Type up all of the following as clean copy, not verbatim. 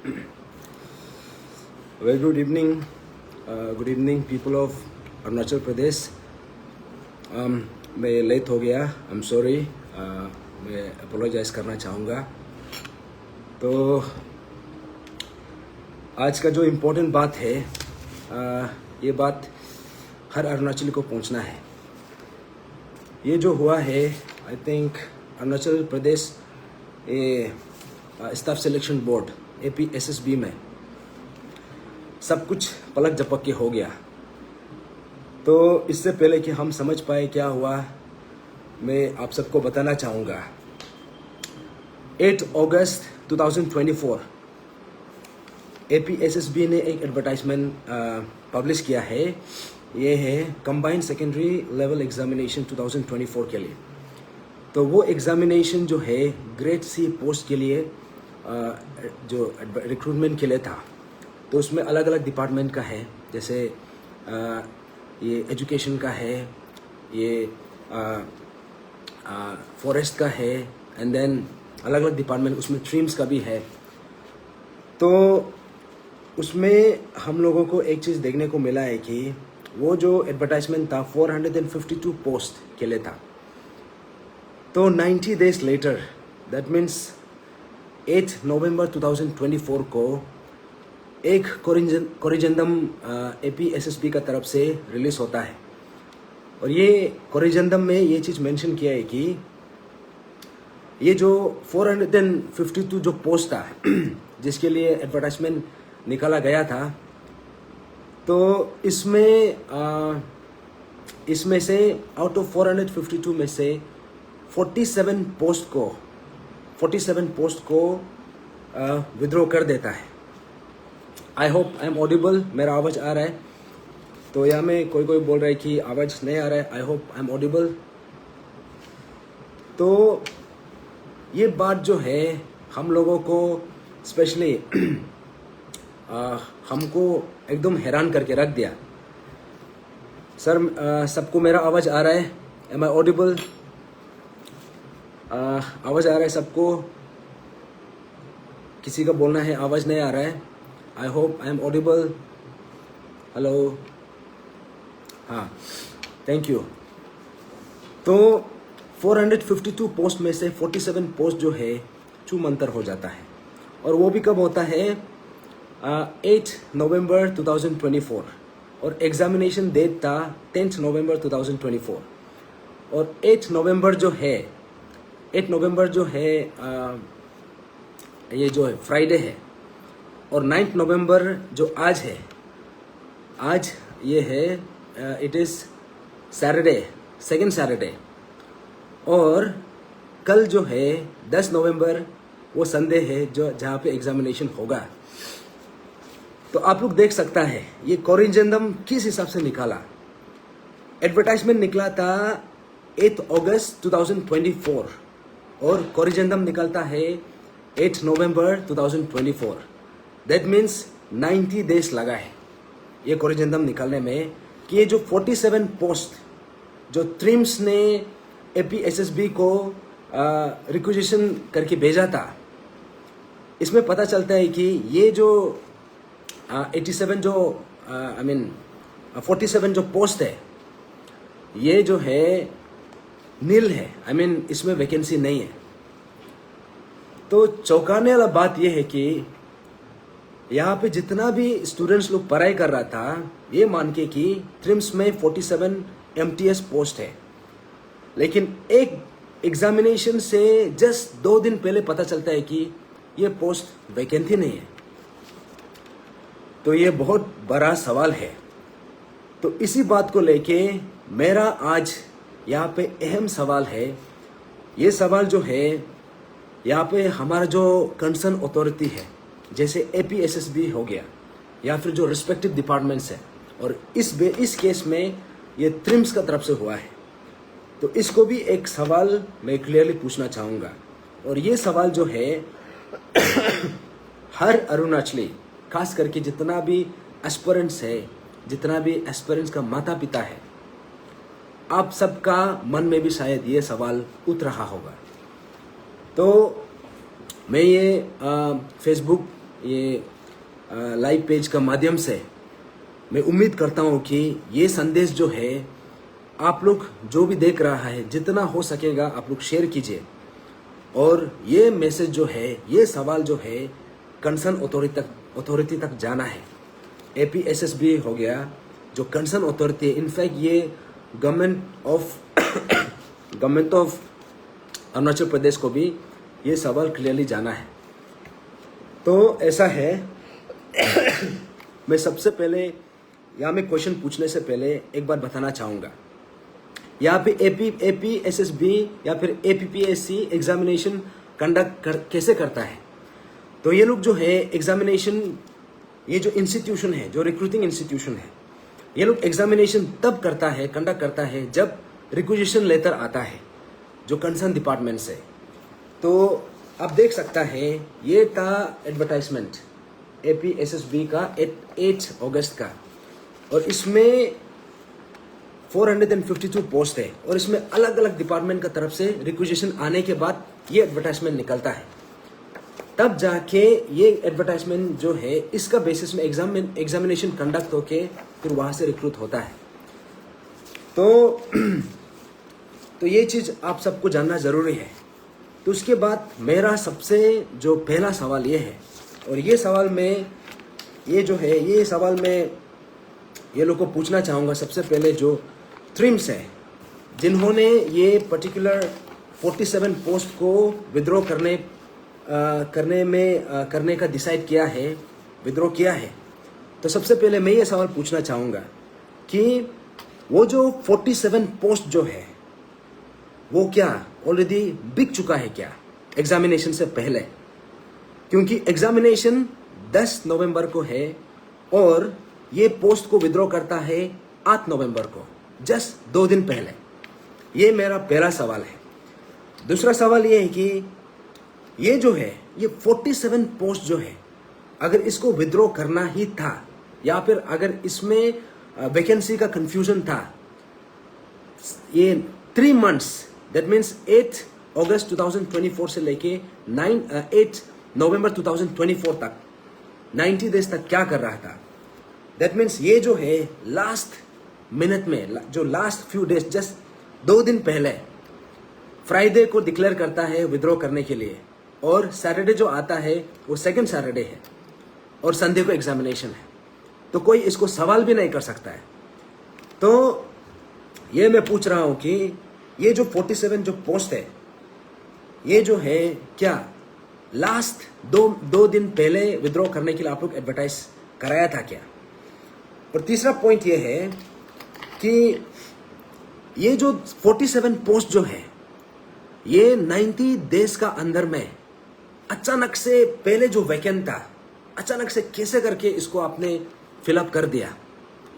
Well, good evening, people of Arunachal Pradesh. मैं late हो गया, आई एम सॉरी. मैं अपोलोजाइज करना चाहूँगा. तो आज का जो इम्पोर्टेंट बात है, ये बात हर अरुणाचली को पहुँचना है. ये जो हुआ है, I think Arunachal Pradesh staff selection board APSSB में सब कुछ पलक झपक के हो गया. तो इससे पहले कि हम समझ पाए क्या हुआ, मैं आप सबको बताना चाहूँगा. 8 अगस्त 2024 APSSB ने एक एडवर्टाइजमेंट पब्लिश किया है. ये है कंबाइंड सेकेंडरी लेवल एग्जामिनेशन 2024 के लिए. तो वो एग्जामिनेशन जो है ग्रेड C पोस्ट के लिए जो रिक्रूटमेंट के लिए था. तो उसमें अलग अलग डिपार्टमेंट का है, जैसे ये एजुकेशन का है, ये फॉरेस्ट का है, एंड देन अलग अलग डिपार्टमेंट, उसमें स्ट्रीम्स का भी है. तो उसमें हम लोगों को एक चीज़ देखने को मिला है कि वो जो एडवर्टाइजमेंट था 452 पोस्ट के लिए था. तो 90 days लेटर, दैट मीन्स 8 नवंबर 2024 को एक कोरिजेंडम APSSB का तरफ से रिलीज होता है. और ये कोरिजेंडम में ये चीज़ मेंशन किया है कि ये जो 452 जो पोस्ट था जिसके लिए एडवर्टाइजमेंट निकाला गया था, तो इसमें से आउट ऑफ 452 में से 47 पोस्ट को विड्रॉ कर देता है. I hope I am audible. मेरा आवाज़ आ रहा है? तो यहाँ में कोई बोल रहा है कि आवाज़ नहीं आ रहा है. I hope I am audible. तो ये बात जो है हम लोगों को स्पेशली हमको एकदम हैरान करके रख दिया. सर, सबको मेरा आवाज़ आ रहा है? Am I audible? आवाज़ आ रहा है सबको? किसी का बोलना है आवाज़ नहीं आ रहा है. I hope I am audible. Hello, हाँ, थैंक यू. तो 452 पोस्ट में से 47 पोस्ट जो है चूमंतर हो जाता है. और वो भी कब होता है? 8 नवंबर 2024. और एग्जामिनेशन डेट था 10 नवंबर 2024. और 8 नवंबर जो है ये जो है फ्राइडे है. और 9 नवंबर जो आज है, आज ये है it is Saturday, second Saturday. और कल जो है 10 नवंबर वो संडे है जो जहाँ पे एग्जामिनेशन होगा. तो आप लोग देख सकता है ये कोरिजेंडम किस हिसाब से निकाला. एडवर्टाइजमेंट निकला था 8 अगस्त 2024 और कोरिजेंडम निकलता है 8 नवंबर 2024. दैट मीन्स 90 days लगा है ये कोरिजेंडम निकालने में. कि ये जो 47 पोस्ट जो ट्रिम्स ने APSSB को रिक्वेजिशन करके भेजा था, इसमें पता चलता है कि ये जो 87 जो 47 जो पोस्ट है, ये जो है नील है. इसमें वैकेंसी नहीं है. तो चौंकाने वाला बात यह है कि यहाँ पे जितना भी स्टूडेंट्स लोग पढ़ाई कर रहा था, ये मान के कि ट्रिम्स में 47 MTS पोस्ट है, लेकिन एक एग्जामिनेशन से जस्ट 2 दिन पहले पता चलता है कि ये पोस्ट वैकेंसी नहीं है. तो ये बहुत बड़ा सवाल है. तो इसी बात को लेके मेरा आज यहाँ पे अहम सवाल है. ये सवाल जो है यहाँ पे हमारा जो कंसर्न अथॉरिटी है, जैसे APSSB हो गया या फिर जो रिस्पेक्टिव डिपार्टमेंट्स है, और इस केस में ये ट्रिम्स का तरफ से हुआ है. तो इसको भी एक सवाल मैं क्लियरली पूछना चाहूँगा. और ये सवाल जो है हर अरुणाचली, खास करके जितना भी एस्पिरेंट्स है, जितना भी एस्पिरेंट्स का माता पिता है, आप सबका मन में भी शायद ये सवाल उठ रहा होगा. तो मैं ये फेसबुक ये लाइव पेज का माध्यम से मैं उम्मीद करता हूँ कि ये संदेश जो है आप लोग जो भी देख रहा है जितना हो सकेगा आप लोग शेयर कीजिए। और ये मैसेज जो है, ये सवाल जो है कंसर्न अथॉरिटी तक जाना है। APSSB हो गया जो कंसर्न अथॉरिटी है, इनफैक्ट ये गवर्नमेंट ऑफ अरुणाचल प्रदेश को भी ये सवाल क्लियरली जाना है। तो ऐसा है मैं सबसे पहले यहाँ में क्वेश्चन पूछने से पहले एक बार बताना चाहूँगा, यहाँ पे APSSB या फिर APPSC एग्जामिनेशन कंडक्ट कैसे करता है। तो ये लोग जो है एग्जामिनेशन, ये जो इंस्टीट्यूशन है, जो रिक्रूटिंग इंस्टीट्यूशन है, ये लोग एग्जामिनेशन तब कंडक्ट करता है जब रिक्वेजिशन लेटर आता है जो कंसर्न डिपार्टमेंट से। तो आप देख सकता है ये था एडवर्टाइजमेंट APSSB का 8 अगस्त का, और इसमें 452 पोस्ट है और इसमें अलग अलग डिपार्टमेंट का तरफ से रिक्वेजिशन आने के बाद ये एडवर्टाइजमेंट निकलता है। तब जाके ये एडवर्टाइजमेंट जो है इसका बेसिस में एग्जामिनेशन कंडक्ट होके फिर वहां से रिक्रूट होता है। तो ये चीज आप सबको जानना जरूरी है। तो उसके बाद मेरा सबसे जो पहला सवाल ये है, और ये सवाल में ये लोग को पूछना चाहूँगा। सबसे पहले जो ट्रिम्स है जिन्होंने ये पर्टिकुलर 47 पोस्ट को विड्रॉ करने का डिसाइड किया है, विड्रॉ किया है, तो सबसे पहले मैं ये सवाल पूछना चाहूँगा कि वो जो 47 पोस्ट जो है वो क्या ऑलरेडी बिक चुका है क्या एग्जामिनेशन से पहले? क्योंकि एग्जामिनेशन 10 नवंबर को है और ये पोस्ट को विड्रॉ करता है 8 नवंबर को, जस्ट 2 दिन पहले। ये मेरा पहला सवाल है। दूसरा सवाल ये है कि ये जो है ये 47 पोस्ट जो है, अगर इसको विड्रॉ करना ही था या फिर अगर इसमें वैकेंसी का कंफ्यूजन था, ये 3 मंथ्स, दैट मीन्स 8 अगस्त 2024 से लेके 8 नवंबर 2024 तक 90 डेज तक क्या कर रहा था। दैट मीन्स ये जो है लास्ट मिनट में, जो लास्ट फ्यू डेज, जस्ट 2 दिन पहले फ्राइडे को डिक्लेयर करता है विड्रॉ करने के लिए, और सैटरडे जो आता है वो सेकंड सैटरडे है और संडे को एग्जामिनेशन है। तो कोई इसको सवाल भी नहीं कर सकता है। तो ये मैं पूछ रहा हूं कि ये जो 47 जो पोस्ट है, ये जो है क्या लास्ट दो दिन पहले विड्रॉ करने के लिए आप लोग एडवर्टाइज कराया था क्या? और तीसरा पॉइंट ये है कि ये जो 47 पोस्ट जो है ये 90 डेज का अंदर में अचानक से, पहले जो वैकेंट था, अचानक से कैसे करके इसको आपने फिलअप कर दिया,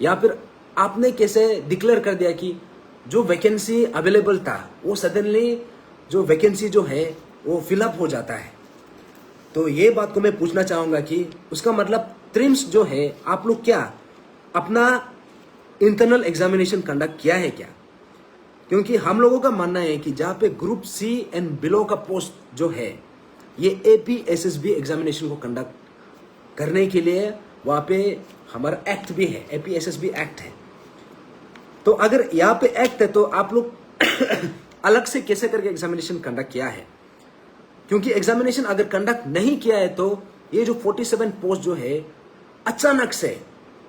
या फिर आपने कैसे डिक्लेयर कर दिया कि जो वैकेंसी अवेलेबल था वो सडनली जो वैकेंसी जो है वो फिलअप हो जाता है। तो ये बात को मैं पूछना चाहूंगा कि उसका मतलब ट्रिम्स जो है आप लोग क्या अपना इंटरनल एग्जामिनेशन कंडक्ट किया है क्या? क्योंकि हम लोगों का मानना है कि जहां पे ग्रुप C एंड बिलो का पोस्ट जो है ये APSSB एग्जामिनेशन को कंडक्ट करने के लिए वहां पे हमारा एक्ट भी है, APSSB एक्ट है। तो अगर यहाँ पे एक्ट है तो आप लोग अलग से कैसे करके एग्जामिनेशन कंडक्ट किया है? क्योंकि एग्जामिनेशन अगर कंडक्ट नहीं किया है तो ये जो 47 पोस्ट जो है अचानक से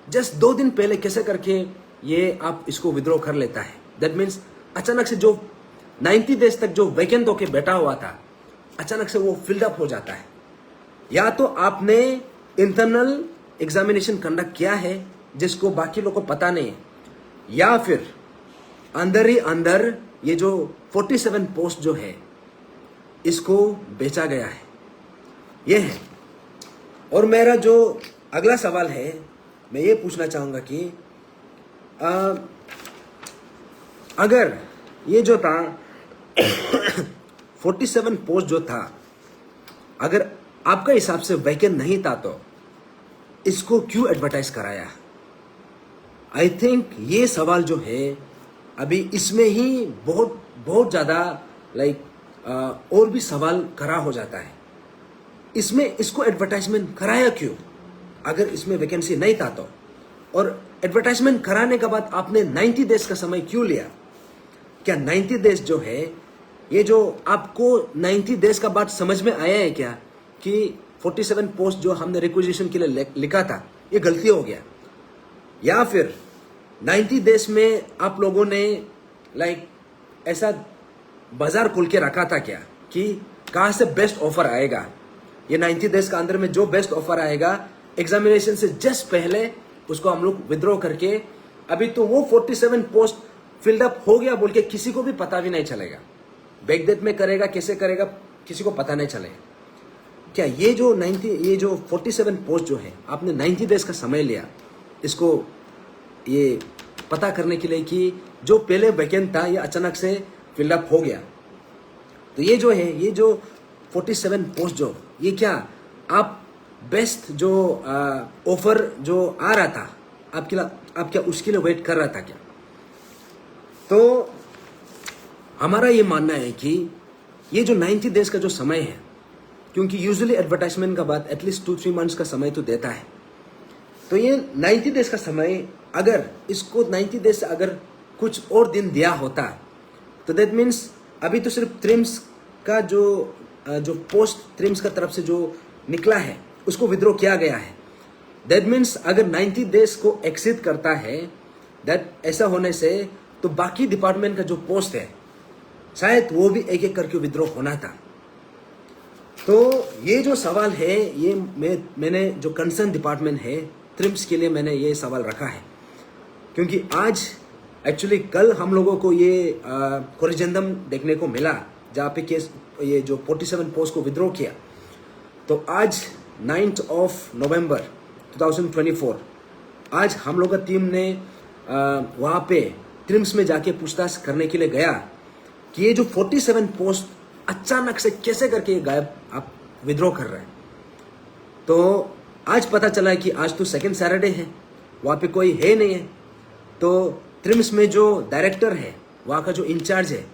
जस्ट 2 दिन पहले कैसे करके ये आप इसको विड्रॉ कर लेता है। दैट मीन्स अचानक से जो 90 डेज तक जो वैकेंट होके बैठा हुआ था, अचानक से वो फिल्ड अप हो जाता है। या तो आपने इंटरनल एग्जामिनेशन कंडक्ट किया है जिसको बाकी लोग को पता नहीं है, या फिर अंदर ही अंदर ये जो 47 पोस्ट जो है इसको बेचा गया है, ये है। और मेरा जो अगला सवाल है मैं ये पूछना चाहूंगा कि अगर ये जो था 47 पोस्ट जो था, अगर आपका हिसाब से वैकेंट नहीं था तो इसको क्यों एडवर्टाइज कराया? आई थिंक ये सवाल जो है अभी इसमें ही बहुत ज़्यादा और भी सवाल खड़ा हो जाता है। इसमें इसको एडवर्टाइजमेंट कराया क्यों, अगर इसमें वैकेंसी नहीं था तो? और एडवर्टाइजमेंट कराने के बाद आपने 90 डेज का समय क्यों लिया? क्या 90 डेज जो है, ये जो आपको 90 डेज का बाद समझ में आया है क्या कि 47 पोस्ट जो हमने रिक्वेजिशन के लिए लिखा था ये गलती हो गया? या फिर 90 डेज में आप लोगों ने ऐसा बाजार खोल के रखा था क्या कि कहां से बेस्ट ऑफर आएगा? ये 90 डेज का अंदर में जो बेस्ट ऑफर आएगा एग्जामिनेशन से जस्ट पहले उसको हम लोग विड्रॉ करके, अभी तो वो 47 पोस्ट फिल्ड अप हो गया बोल के किसी को भी पता भी नहीं चलेगा। बैकडेट में करेगा, कैसे करेगा, किसी को पता नहीं चलेगा। क्या ये जो 47 पोस्ट जो है आपने 90 डेज का समय लिया इसको ये पता करने के लिए कि जो पहले वैकेंट था ये अचानक से फिल्ड अप हो गया, तो ये जो है, ये जो 47 पोस्ट जो, ये क्या आप बेस्ट जो ऑफर जो आ रहा था आपके लिए, आप क्या उसके लिए वेट कर रहा था क्या? तो हमारा ये मानना है कि ये जो 90 डेज का जो समय है, क्योंकि यूजुअली एडवर्टाइजमेंट का बाद एटलीस्ट 2-3 मंथ्स का समय तो देता है, तो ये 90 डेज का समय, अगर इसको 90 डेज से अगर कुछ और दिन दिया होता तो दैट मीन्स अभी तो सिर्फ ट्रिम्स का जो पोस्ट ट्रिम्स का तरफ से जो निकला है उसको विड्रॉ किया गया है। दैट मीन्स अगर 90 डेज को एक्सीड करता है, दैट ऐसा होने से तो बाकी डिपार्टमेंट का जो पोस्ट है शायद वो भी एक एक करके विड्रॉ होना था। तो ये जो सवाल है, ये मैंने जो कंसर्न डिपार्टमेंट है ट्रिम्स के लिए मैंने ये सवाल रखा है, क्योंकि आज एक्चुअली कल हम लोगों को ये कोरिजेंडम देखने को मिला जहाँ पे केस ये जो 47 पोस्ट को विड्रॉ किया। तो आज 9th of November 2024 आज हम लोग का टीम ने वहाँ पे ट्रिम्स में जाके पूछताछ करने के लिए गया कि ये जो 47 पोस्ट अचानक से कैसे करके ये गायब आप विड्रॉ कर रहे हैं। तो आज पता चला है कि आज तो सेकंड सैटरडे है, वहाँ पे कोई है नहीं है, तो ट्रिम्स में जो डायरेक्टर है, वहाँ का जो इंचार्ज है,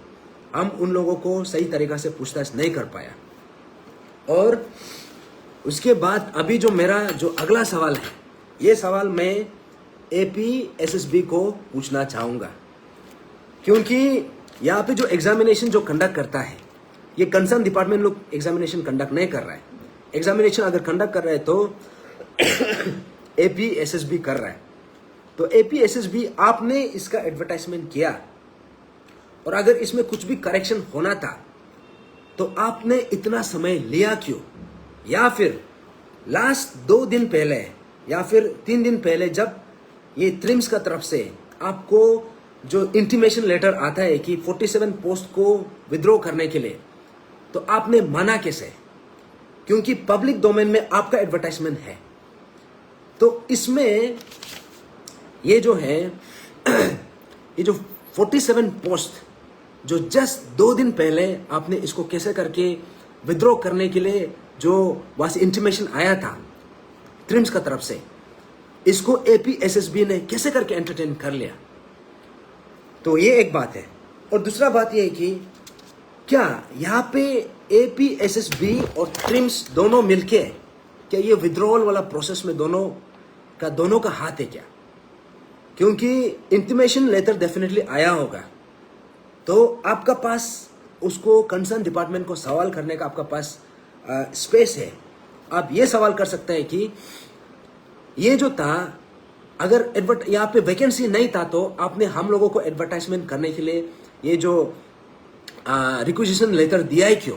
हम उन लोगों को सही तरीका से पूछताछ नहीं कर पाया। और उसके बाद अभी जो मेरा जो अगला सवाल है, ये सवाल मैं APSSB को पूछना चाहूँगा, क्योंकि यहाँ पे जो एग्जामिनेशन जो कंडक्ट करता है, ये कंसर्न डिपार्टमेंट लोग एग्जामिनेशन कंडक्ट नहीं कर रहा है। एग्जामिनेशन अगर कंडक्ट कर रहा है तो APSSB कर रहा है। तो APSSB आपने इसका एडवर्टाइजमेंट किया, और अगर इसमें कुछ भी करेक्शन होना था तो आपने इतना समय लिया क्यों? या फिर लास्ट 2 दिन पहले या फिर 3 दिन पहले जब ये ट्रिम्स का तरफ से आपको जो इंटीमेशन लेटर आता है कि 47 पोस्ट को विड्रॉ करने के लिए, तो आपने माना कैसे? क्योंकि पब्लिक डोमेन में आपका एडवर्टाइजमेंट है। तो इसमें ये जो है ये जो 47 पोस्ट जो जस्ट 2 दिन पहले आपने इसको कैसे करके विड्रॉ करने के लिए जो वहां से इंटीमेशन आया था ट्रिम्स का तरफ से, इसको APSSB ने कैसे करके एंटरटेन कर लिया? तो ये एक बात है। और दूसरा बात ये है कि क्या यहाँ पे APSSB और ट्रिम्स दोनों मिलके, क्या ये विड्रॉल वाला प्रोसेस में दोनों का हाथ है क्या? क्योंकि इंटीमेशन लेटर डेफिनेटली आया होगा, तो आपका पास उसको कंसर्न डिपार्टमेंट को सवाल करने का आपका पास स्पेस है। आप ये सवाल कर सकते हैं कि ये जो था, अगर यहाँ पे वैकेंसी नहीं था तो आपने हम लोगों को एडवर्टाइजमेंट करने के लिए ये जो रिक्वेजिशन लेटर दिया है क्यों?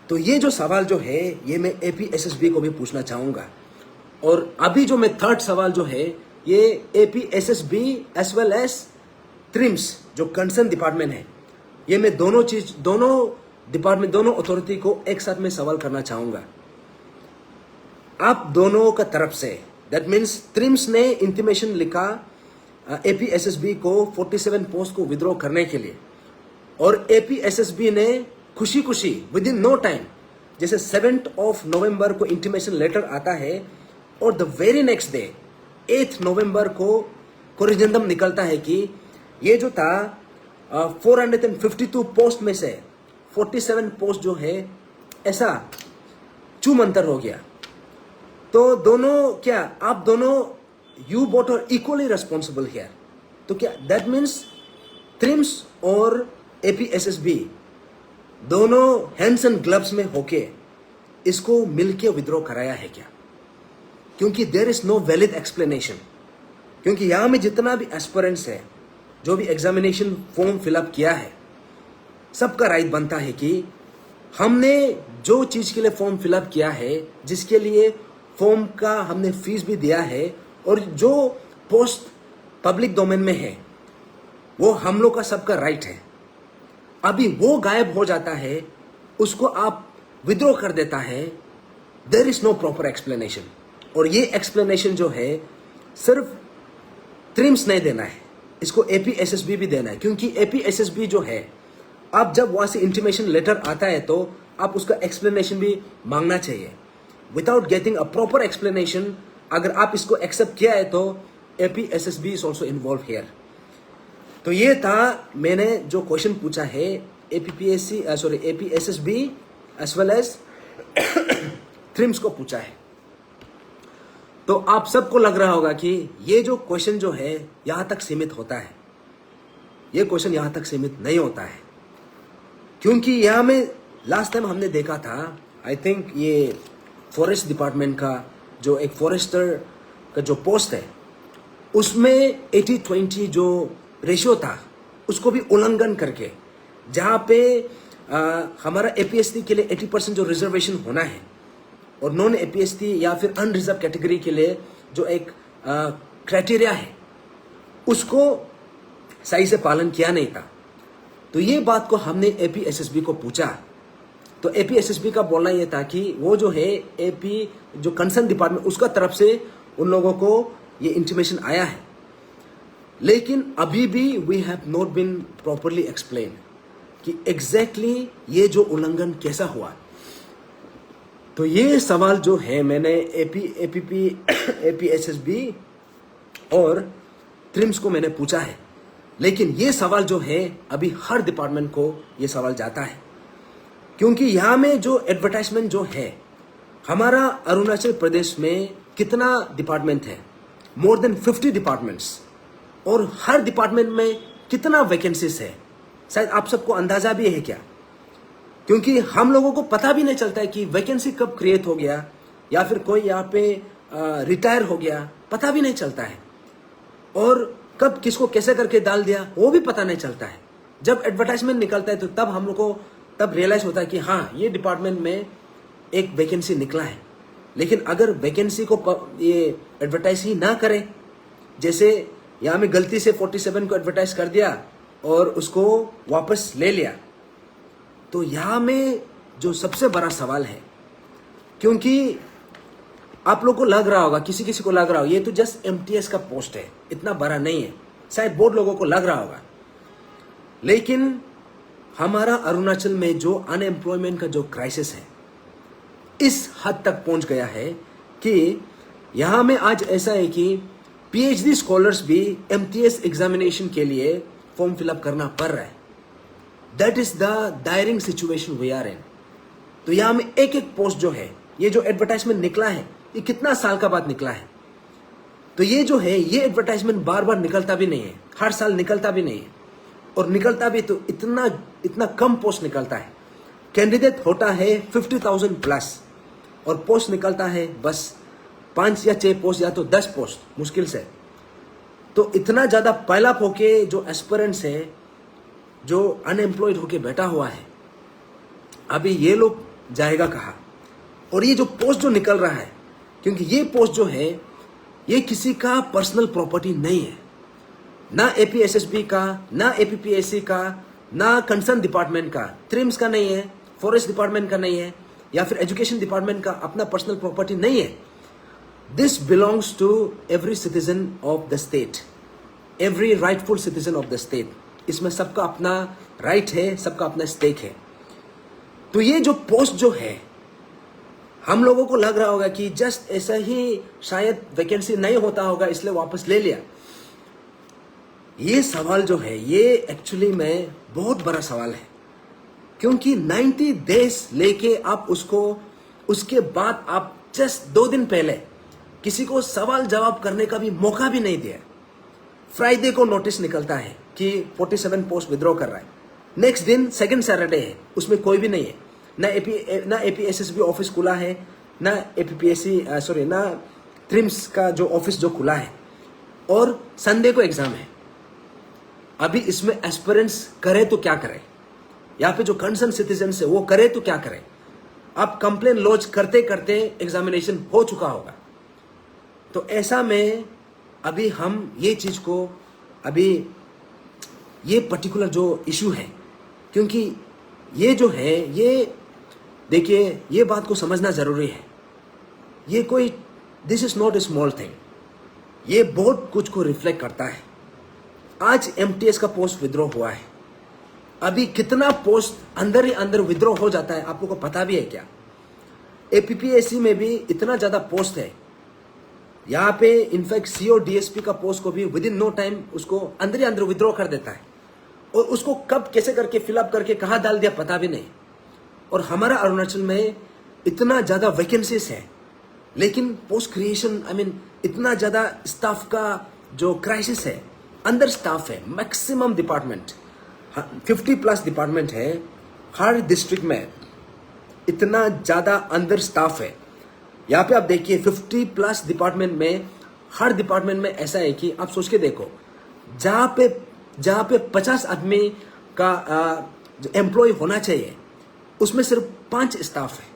तो ये जो सवाल जो है ये मैं APSSB को भी पूछना चाहूँगा। और अभी जो मैं थर्ड सवाल जो है ये APSSB as well as TRIMS जो कंसर्न डिपार्टमेंट है, ये मैं दोनों डिपार्टमेंट दोनों अथॉरिटी को एक साथ में सवाल करना चाहूँगा। आप दोनों का तरफ से, दैट मीन्स ट्रिम्स ने इंटीमेशन लिखा APSSB को 47 पोस्ट को विड्रॉ करने के लिए, और APSSB ने खुशी खुशी विद इन नो टाइम, जैसे 7th of November को इंटीमेशन लेटर आता है और the very next day 8th November को कोरिजेंडम निकलता है कि ये जो था 452 पोस्ट में से 47 पोस्ट जो है ऐसा चू मंतर हो गया। तो दोनों क्या, आप दोनों you both are equally responsible here. तो क्या दैट मीन्स ट्रिम्स और एपीएसएसबी दोनों हैंड्स एंड ग्लव्स में होके इसको मिलके विद्रॉ कराया है क्या? क्योंकि there is no valid explanation. क्योंकि यहां में जितना भी एस्पिरेंट्स है, जो भी एग्जामिनेशन फॉर्म फिलअप किया है, सबका राइट बनता है कि हमने जो चीज के लिए फॉर्म फिलअप किया है, जिसके लिए फॉर्म का हमने फीस भी दिया है, और जो पोस्ट पब्लिक डोमेन में है, वो हम लोग का सबका राइट है। अभी वो गायब हो जाता है, उसको आप विद्रॉ कर देता है, there is no proper explanation. और ये एक्सप्लेनेशन जो है सिर्फ ट्रिम्स नहीं देना है, इसको एपीएसएसबी भी देना है। क्योंकि एपीएसएसबी जो है, आप जब वहां से इंटीमेशन लेटर आता है तो आप उसका एक्सप्लेनेशन भी मांगना चाहिए। Without getting a proper explanation, अगर आप इसको एक्सेप्ट किया है तो एपीएसएसबी इज ऑल्सो इन्वॉल्व हियर। तो ये था मैंने जो क्वेश्चन पूछा है एपीएसएसबी एज वेल एज ट्रिम्स को पूछा है। तो आप सबको लग रहा होगा कि ये जो क्वेश्चन जो है यहां तक सीमित होता है। ये क्वेश्चन यहां तक सीमित नहीं होता है, क्योंकि यहां में लास्ट टाइम हमने देखा था, आई थिंक ये फॉरेस्ट डिपार्टमेंट का जो एक फॉरेस्टर का जो पोस्ट है, उसमें 80-20 जो रेशियो था उसको भी उल्लंघन करके, जहां पे हमारा एपीएसटी के लिए 80% जो रिजर्वेशन होना है और नॉन एपीएसटी या फिर अनरिजर्व कैटेगरी के लिए जो एक क्राइटेरिया है, उसको सही से पालन किया नहीं था। तो ये बात को हमने एपीएसएसबी को पूछा, तो एपीएसएसबी का बोलना ये था कि वो जो है एपी जो कंसर्न डिपार्टमेंट, उसका तरफ से उन लोगों को ये इंटीमेशन आया है, लेकिन अभी भी we have not been properly explain कि एग्जैक्टली ये जो उल्लंघन कैसा हुआ। तो ये सवाल जो है मैंने एपीएसएसबी और ट्रिम्स को मैंने पूछा है, लेकिन ये सवाल जो है अभी हर डिपार्टमेंट को ये सवाल जाता है। क्योंकि यहाँ में जो एडवर्टाइजमेंट जो है, हमारा अरुणाचल प्रदेश में कितना डिपार्टमेंट है, मोर देन 50 डिपार्टमेंट्स, और हर डिपार्टमेंट में कितना वैकेंसीज है, शायद आप सबको अंदाजा भी है क्या? क्योंकि हम लोगों को पता भी नहीं चलता है कि वैकेंसी कब क्रिएट हो गया या फिर कोई यहाँ पे रिटायर हो गया, पता भी नहीं चलता है, और कब किसको कैसे करके डाल दिया वो भी पता नहीं चलता है। जब एडवर्टाइजमेंट निकलता है तो तब हम लोग को तब रियलाइज होता है कि हाँ, ये डिपार्टमेंट में एक वैकेंसी निकला है। लेकिन अगर वैकेंसी को ये एडवर्टाइज ही ना करे, जैसे यहाँ में गलती से 47 को एडवर्टाइज कर दिया और उसको वापस ले लिया, तो यहाँ में जो सबसे बड़ा सवाल है, क्योंकि आप लोग को लग रहा होगा, किसी किसी को लग रहा होगा ये तो जस्ट एमटीएस का पोस्ट है, इतना बड़ा नहीं है, शायद बहुत लोगों को लग रहा होगा। लेकिन हमारा अरुणाचल में जो अनएम्प्लॉयमेंट का जो क्राइसिस है, इस हद तक पहुंच गया है कि यहाँ में आज ऐसा है कि पीएचडी स्कॉलर्स भी एमटीएस एग्जामिनेशन के लिए फॉर्म फिलअप करना पड़ रहा है। That is the dire situation we are in. तो यहाँ में एक एक पोस्ट जो है, ये जो एडवर्टाइजमेंट निकला है, ये कितना साल का बाद निकला है। तो ये जो है, ये एडवर्टाइजमेंट बार बार निकलता भी नहीं है, हर साल निकलता भी नहीं है, और निकलता भी तो इतना कम पोस्ट निकलता है। कैंडिडेट होता है 50,000 प्लस और पोस्ट निकलता है बस 5 या 6 पोस्ट या तो 10 पोस्ट मुश्किल से। तो इतना ज्यादा पाइल अप होके जो एस्पिरेंट्स है, जो अनएम्प्लॉयड होके बैठा हुआ है, अभी ये लोग जाएगा कहाँ? और ये जो पोस्ट जो निकल रहा है, क्योंकि ये पोस्ट जो है ये किसी का पर्सनल प्रॉपर्टी नहीं है, ना एपीएसएसबी का, ना एपीपीएससी का, ना कंसर्न डिपार्टमेंट का, ट्रिम्स का नहीं है, फॉरेस्ट डिपार्टमेंट का नहीं है, या फिर एजुकेशन डिपार्टमेंट का अपना पर्सनल प्रॉपर्टी नहीं है। This belongs to every citizen of the state, every rightful citizen of the state. इसमें सबका अपना राइट है, सबका अपना स्टेक है। तो ये जो पोस्ट जो है, हम लोगों को लग रहा होगा कि जस्ट ऐसा ही शायद वैकेंसी नहीं होता होगा इसलिए वापस ले लिया। ये सवाल जो है, ये एक्चुअली में बहुत बड़ा सवाल है, क्योंकि 90 डेज लेके आप उसको उसके बाद आप जस्ट 2 दिन पहले किसी को सवाल जवाब करने का भी मौका भी नहीं दिया। फ्राइडे को नोटिस निकलता है कि 47 पोस्ट विड्रॉ कर रहा है। नेक्स्ट दिन सेकंड सैटरडे है, उसमें कोई भी नहीं है, ना एपीएसएसबी ऑफिस खुला है, ना ना ट्रिम्स का जो ऑफिस जो खुला है, और संडे को एग्जाम है। अभी इसमें एस्पिरेंट्स करे तो क्या करे, यहाँ पे जो कंसर्न सिटीजन है वो करे तो क्या करे। आप कंप्लेन लॉन्च करते करते एग्जामिनेशन हो चुका होगा। तो ऐसा में अभी हम ये चीज को, अभी ये पर्टिकुलर जो इशू है, क्योंकि ये जो है, ये देखिए, ये बात को समझना जरूरी है। ये कोई, this is not a small thing, ये बहुत कुछ को रिफ्लेक्ट करता है। आज एमटीएस का पोस्ट विड्रॉ हुआ है, अभी कितना पोस्ट अंदर ही अंदर विड्रॉ हो जाता है, आप लोगों को पता भी है क्या? एपीपीएससी में भी इतना ज्यादा पोस्ट है, यहाँ पे इनफैक्ट सीओ डीएसपी का पोस्ट को भी विद इन नो टाइम उसको अंदर ही अंदर विड्रॉ कर देता है, और उसको कब कैसे करके फिलअप करके कहाँ डाल दिया पता भी नहीं। और हमारा अरुणाचल में इतना ज्यादा वैकेंसीज है, लेकिन पोस्ट क्रिएशन, इतना ज्यादा स्टाफ का जो क्राइसिस है, अंदर स्टाफ है, मैक्सिमम डिपार्टमेंट 50+ डिपार्टमेंट है हर डिस्ट्रिक्ट में, इतना ज्यादा अंदर स्टाफ है। यहाँ पे आप देखिए 50+ डिपार्टमेंट में, हर डिपार्टमेंट में ऐसा है कि आप सोच के देखो, जहाँ पे 50 आदमी का एम्प्लॉय होना चाहिए, उसमें सिर्फ 5 स्टाफ है,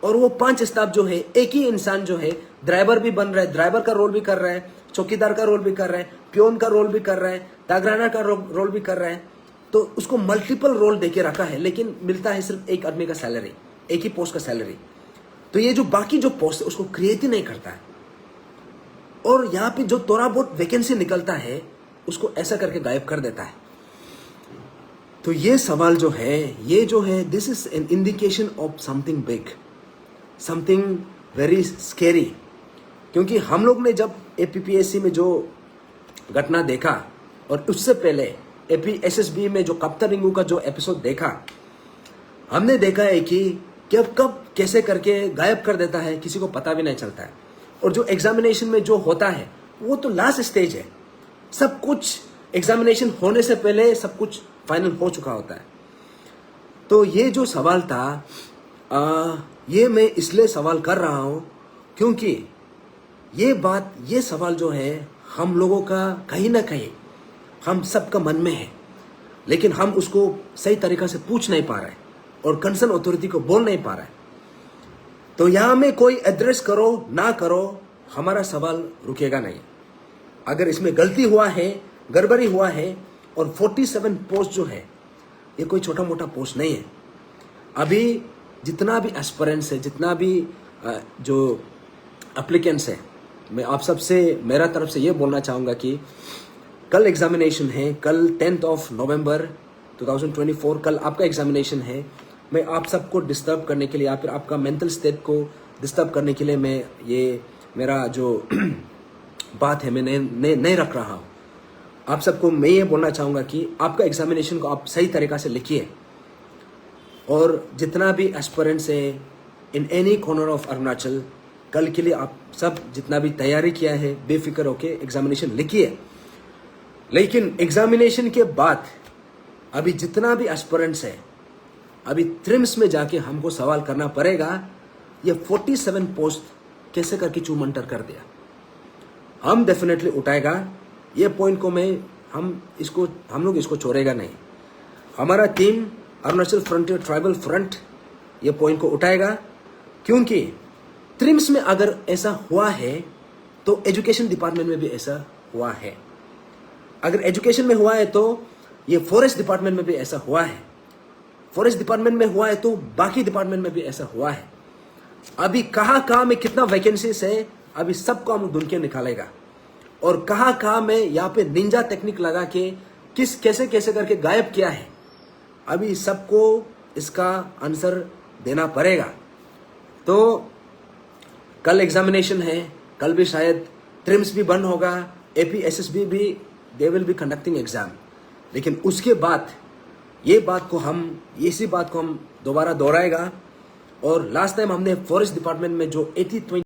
और वो 5 स्टाफ जो है, एक ही इंसान जो है ड्राइवर भी बन रहा है, ड्राइवर का रोल भी कर रहा है, चौकीदार का रोल भी कर रहा है, प्योन का रोल भी कर रहा है, तागराना का रोल भी कर रहा है। तो उसको मल्टीपल रोल देके रखा है, लेकिन मिलता है सिर्फ एक आदमी का सैलरी, एक ही पोस्ट का सैलरी। तो ये जो बाकी जो पोस्ट है उसको क्रिएट ही नहीं करता है, और यहाँ पे जो थोड़ा बहुत वैकेंसी निकलता है उसको ऐसा करके गायब कर देता है। तो ये सवाल जो है, ये जो है, this is an indication of something big, something very scary. क्योंकि हम लोग ने जब एपीपीएससी में जो घटना देखा, और उससे पहले एपीएसएसबी में जो कप्तान रिंगू का जो एपिसोड देखा, हमने देखा है कि कब कैसे करके गायब कर देता है, किसी को पता भी नहीं चलता है। और जो एग्जामिनेशन में जो होता है वो तो लास्ट स्टेज है, सब कुछ एग्जामिनेशन होने से पहले सब कुछ फाइनल हो चुका होता है। तो ये जो सवाल था, ये मैं इसलिए सवाल कर रहा हूं क्योंकि ये सवाल जो है हम लोगों का कहीं ना कहीं हम सबका मन में है, लेकिन हम उसको सही तरीका से पूछ नहीं पा रहे और कंसर्न अथॉरिटी को बोल नहीं पा रहे। तो यहां में कोई एड्रेस करो ना करो, हमारा सवाल रुकेगा नहीं। अगर इसमें गलती हुआ है, गड़बड़ी हुआ है, और 47 पोस्ट जो है ये कोई छोटा मोटा पोस्ट नहीं है। अभी जितना भी एस्पिरेंट्स है, जितना भी जो एप्लीकेंट्स है, मैं आप सबसे मेरा तरफ से ये बोलना चाहूँगा कि कल एग्जामिनेशन है, कल 10 नवंबर 2024 कल आपका एग्जामिनेशन है। मैं आप सबको डिस्टर्ब करने के लिए या फिर आपका मेंटल स्टेट को डिस्टर्ब करने के लिए मैं ये मेरा जो बात है मैं नहीं रख रहा हूँ। आप सबको मैं ये बोलना चाहूँगा कि आपका एग्जामिनेशन को आप सही तरीक़ा से लिखिए, और जितना भी एस्पिरेंट्स है in any corner of Arunachal, कल के लिए आप सब जितना भी तैयारी किया है बेफिक्र होके एग्जामिनेशन लिखिए। लेकिन एग्जामिनेशन के बाद अभी जितना भी एस्पिरेंट्स है, अभी ट्रिम्स में जाके हमको सवाल करना पड़ेगा, ये 47 पोस्ट कैसे करके चूमंटर कर दिया। हम डेफिनेटली उठाएगा ये पॉइंट को, हम लोग इसको छोड़ेगा नहीं। हमारा team Arunachal frontier tribal front ये पॉइंट को उठाएगा, क्योंकि ट्रिम्स में अगर ऐसा हुआ है तो एजुकेशन डिपार्टमेंट में भी ऐसा हुआ है। अगर एजुकेशन में हुआ है तो ये फॉरेस्ट डिपार्टमेंट में भी ऐसा हुआ है, फॉरेस्ट डिपार्टमेंट में हुआ है तो बाकी डिपार्टमेंट में भी ऐसा हुआ है। अभी कहाँ में कितना वैकेंसीज है, अभी सबको हम ढूंढ के निकालेगा, और कहाँ में यहाँ पे निंजा टेक्निक लगा के कैसे करके गायब किया है, अभी सबको इसका आंसर देना पड़ेगा। तो कल एग्जामिनेशन है, कल भी शायद ट्रिम्स भी बंद होगा, एपीएसएसबी भी they will be conducting exam. लेकिन उसके बाद इसी बात को हम दोबारा दोहराएगा, और लास्ट टाइम हमने फॉरेस्ट डिपार्टमेंट में जो 80-20